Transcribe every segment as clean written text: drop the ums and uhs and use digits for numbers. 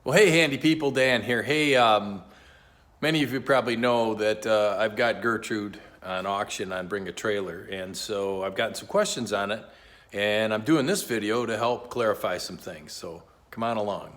Well, hey, handy people, Dan here. Hey, many of you probably know that I've got Gertrude on auction on Bring a Trailer, and so I've gotten some questions on it, and I'm doing this video to help clarify some things, so come on along.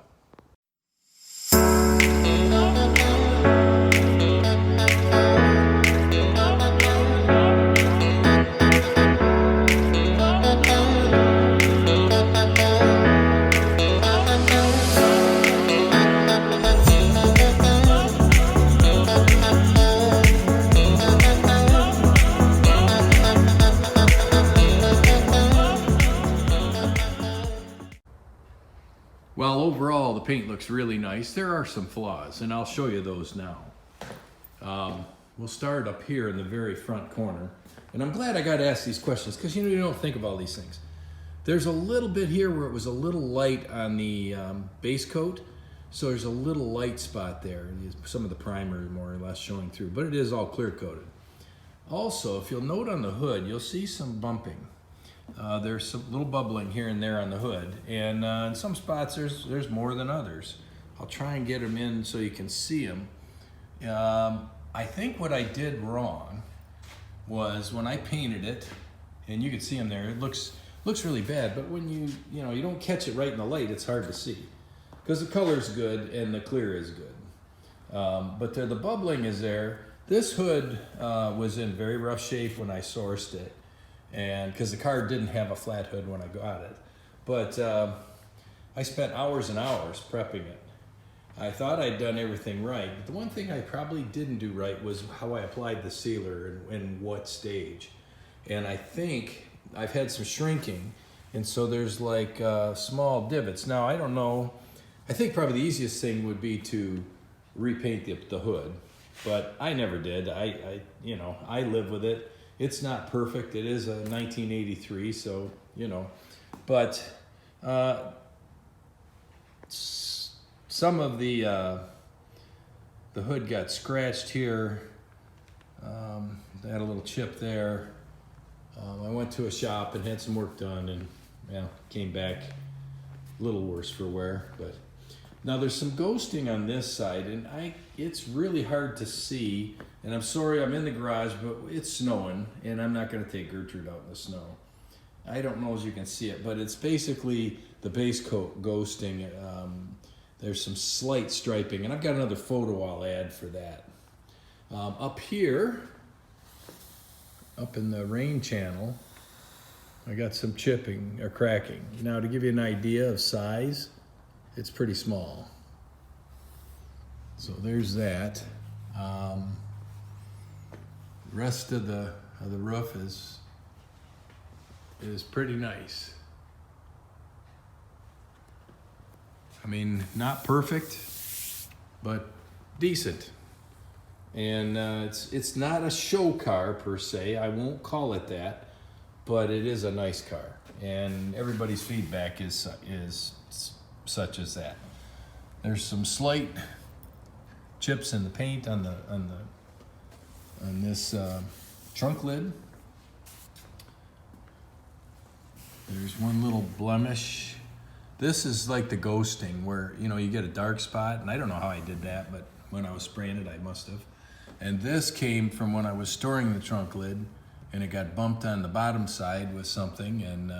Well, overall, the paint looks really nice. There are some flaws, and I'll show you those now. We'll start up here in the very front corner. And I'm glad I got to ask these questions, because you don't think of all these things. There's a little bit here where it was a little light on the base coat, so there's a little light spot there. Some of the primer more or less showing through, but it is all clear coated. Also, if you'll note on the hood, you'll see some bumping. There's some little bubbling here and there on the hood, and in some spots there's more than others. I'll try and get them in so you can see them. I think what I did wrong was when I painted it, and you can see them there, it looks really bad, but when you don't catch it right in the light, it's hard to see, because the color's good and the clear is good. But the bubbling is there. This hood was in very rough shape when I sourced it, and because the car didn't have a flat hood when I got it. But I spent hours and hours prepping it. I thought I'd done everything right, but the one thing I probably didn't do right was how I applied the sealer and what stage. And I think I've had some shrinking, and so there's like small divots. Now, I don't know, I think probably the easiest thing would be to repaint the hood, but I never did. I live with it. It's not perfect. It is a 1983, so, but some of the hood got scratched here. I had a little chip there. I went to a shop and had some work done, and came back a little worse for wear. But now there's some ghosting on this side, and it's really hard to see. And I'm sorry, I'm in the garage, but it's snowing, and I'm not going to take Gertrude out in the snow. I don't know as you can see it, but it's basically the base coat ghosting. There's some slight striping, and I've got another photo I'll add for that. Up here, up in the rain channel, I got some chipping or cracking. Now, to give you an idea of size, it's pretty small. So there's that. Rest of the roof is pretty nice. I mean, not perfect, but decent. And it's not a show car per se. I won't call it that, but it is a nice car. And everybody's feedback is such as that. There's some slight chips in the paint on this trunk lid. There's one little blemish. This is like the ghosting where, you get a dark spot, and I don't know how I did that, but when I was spraying it, I must have. And this came from when I was storing the trunk lid, and it got bumped on the bottom side with something, and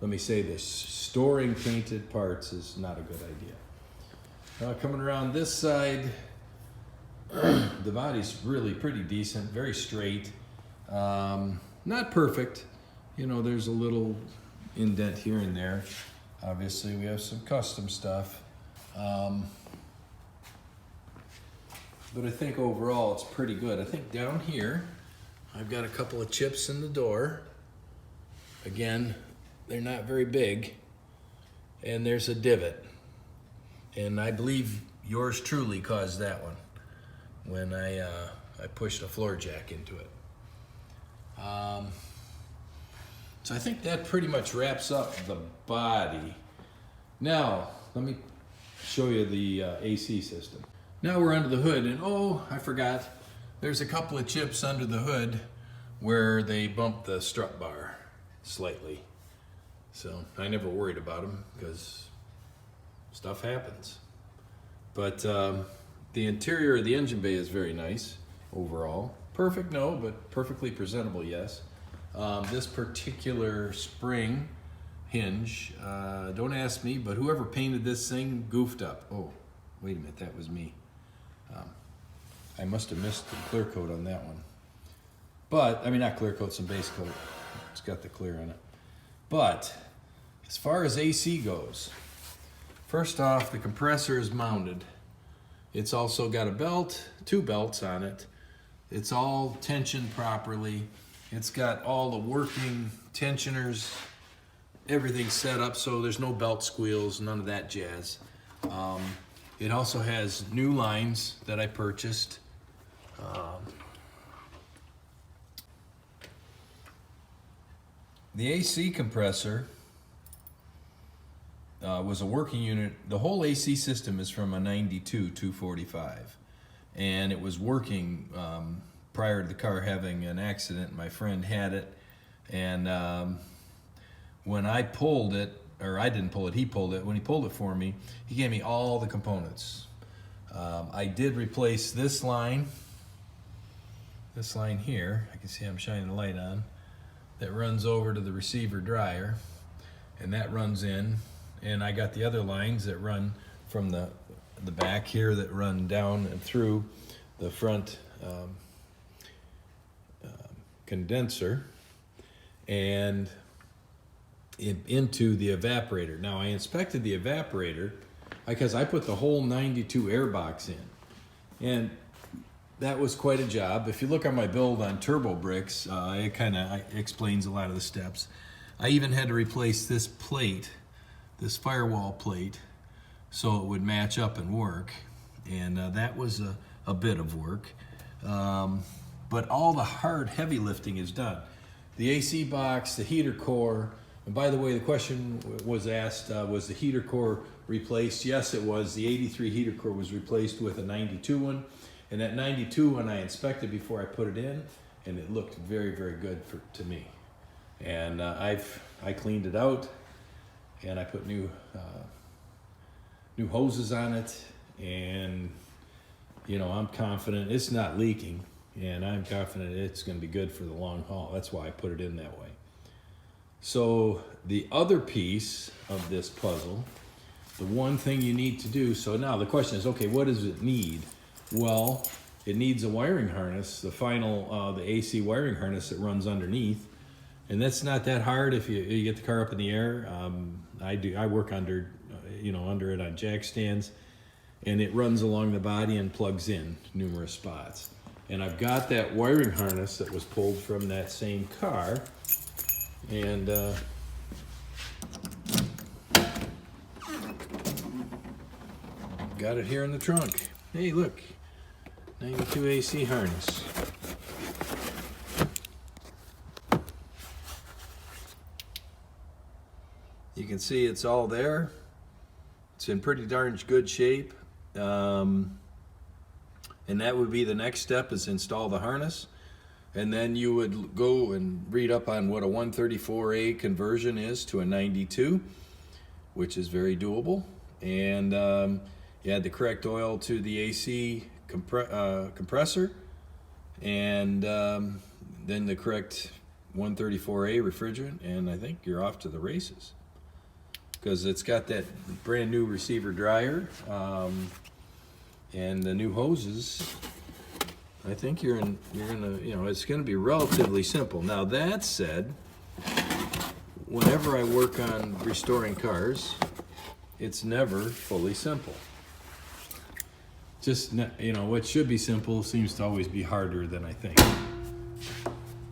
let me say this, storing painted parts is not a good idea. Now, coming around this side, the body's really pretty decent, very straight. Not perfect. There's a little indent here and there. Obviously, we have some custom stuff. But I think overall it's pretty good. I think down here, I've got a couple of chips in the door. Again, they're not very big. And there's a divot. And I believe yours truly caused that one when I pushed a floor jack into it. So I think that pretty much wraps up the body. Now, let me show you the AC system. Now we're under the hood, and I forgot. There's a couple of chips under the hood where they bumped the strut bar slightly. So I never worried about them because stuff happens. But the interior of the engine bay is very nice overall. Perfect, no, but perfectly presentable, yes. This particular spring hinge, don't ask me, but whoever painted this thing goofed up. Oh, wait a minute, that was me. I must have missed the clear coat on that one. But, I mean, not clear coat, some base coat. It's got the clear on it. But, as far as AC goes, first off, the compressor is mounted. It's also got a belt, 2 belts on it. It's all tensioned properly. It's got all the working tensioners, everything set up so there's no belt squeals, none of that jazz. It also has new lines that I purchased. The AC compressor was a working unit. The whole AC system is from a 92 245, and it was working prior to the car having an accident. My friend had it, and when I pulled it, or I didn't pull it, he pulled it. When he pulled it for me, he gave me all the components. I did replace this line here. I can see I'm shining the light on. That runs over to the receiver dryer, and that runs in. And I got the other lines that run from the back here that run down and through the front condenser and into the evaporator. Now I inspected the evaporator because I put the whole 92 air box in, and that was quite a job. If you look on my build on Turbo Bricks, it kind of explains a lot of the steps. I even had to replace this plate, this firewall plate, so it would match up and work, and that was a bit of work. But all the hard, heavy lifting is done. The AC box, the heater core, and by the way, the question was asked, was the heater core replaced? Yes, it was. The 83 heater core was replaced with a 92 one, and that 92 one I inspected before I put it in, and it looked very, very good to me. And I cleaned it out, and I put new hoses on it, and you know, I'm confident it's not leaking, and I'm confident it's going to be good for the long haul. That's why I put it in that way. So the other piece of this puzzle, the one thing you need to do, so now the question is, okay, what does it need? Well, it needs a wiring harness, the final, the AC wiring harness that runs underneath. And that's not that hard if you get the car up in the air. I work under, under it on jack stands, and it runs along the body and plugs in numerous spots. And I've got that wiring harness that was pulled from that same car, and got it here in the trunk. Hey, look, 92 AC harness. You can see it's all there. It's in pretty darn good shape. And that would be the next step, is install the harness. And then you would go and read up on what a 134A conversion is to a 92, which is very doable. And you add the correct oil to the AC compressor, and then the correct 134A refrigerant, and I think you're off to the races. Because it's got that brand new receiver dryer and the new hoses. I think you're gonna, it's gonna be relatively simple. Now that said, whenever I work on restoring cars, it's never fully simple. Just, what should be simple seems to always be harder than I think.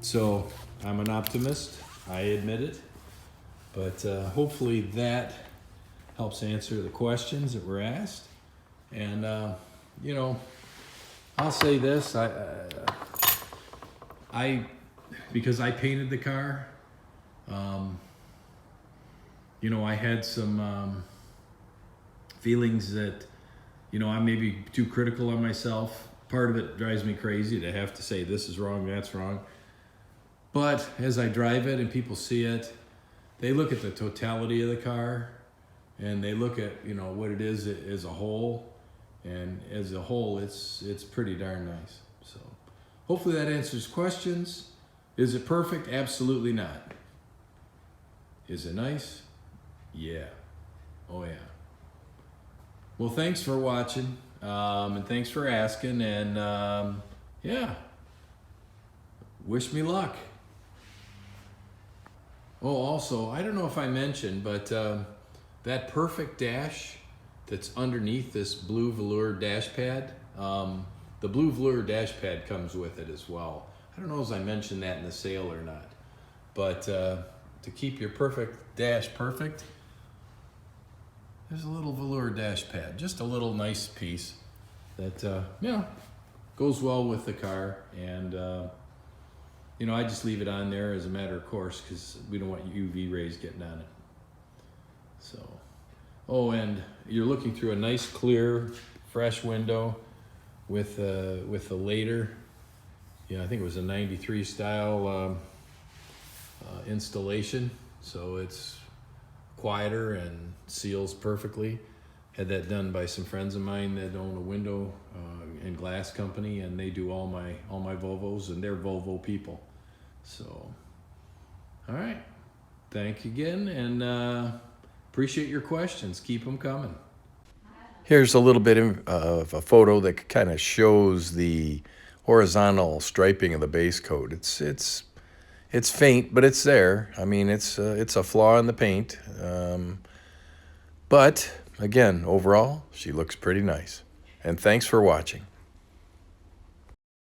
So I'm an optimist, I admit it. But hopefully that helps answer the questions that were asked. And, I'll say this, because I painted the car, I had some feelings that, I may be too critical on myself. Part of it drives me crazy to have to say this is wrong, that's wrong. But as I drive it and people see it, they look at the totality of the car, and they look at, you know, what it is as a whole, and as a whole, it's pretty darn nice. So hopefully that answers questions. Is it perfect? Absolutely not. Is it nice? Yeah. Oh yeah. Well, thanks for watching, and thanks for asking, and yeah, wish me luck. Oh, also, I don't know if I mentioned, but that perfect dash that's underneath this blue velour dash pad, the blue velour dash pad comes with it as well. I don't know if I mentioned that in the sale or not, but to keep your perfect dash perfect, there's a little velour dash pad, just a little nice piece that, you know, goes well with the car. And, you know, I just leave it on there as a matter of course because we don't want UV rays getting on it. So, oh, and you're looking through a nice, clear, fresh window with the later, I think it was a 93 style installation. So it's quieter and seals perfectly. Had that done by some friends of mine that own a window and glass company, and they do all my Volvos, and they're Volvo people. So, all right, thank you again, and appreciate your questions. Keep them coming. Here's a little bit of a photo that kind of shows the horizontal striping of the base coat. It's faint, but it's there. I mean, it's a flaw in the paint. But again, overall, she looks pretty nice. And thanks for watching.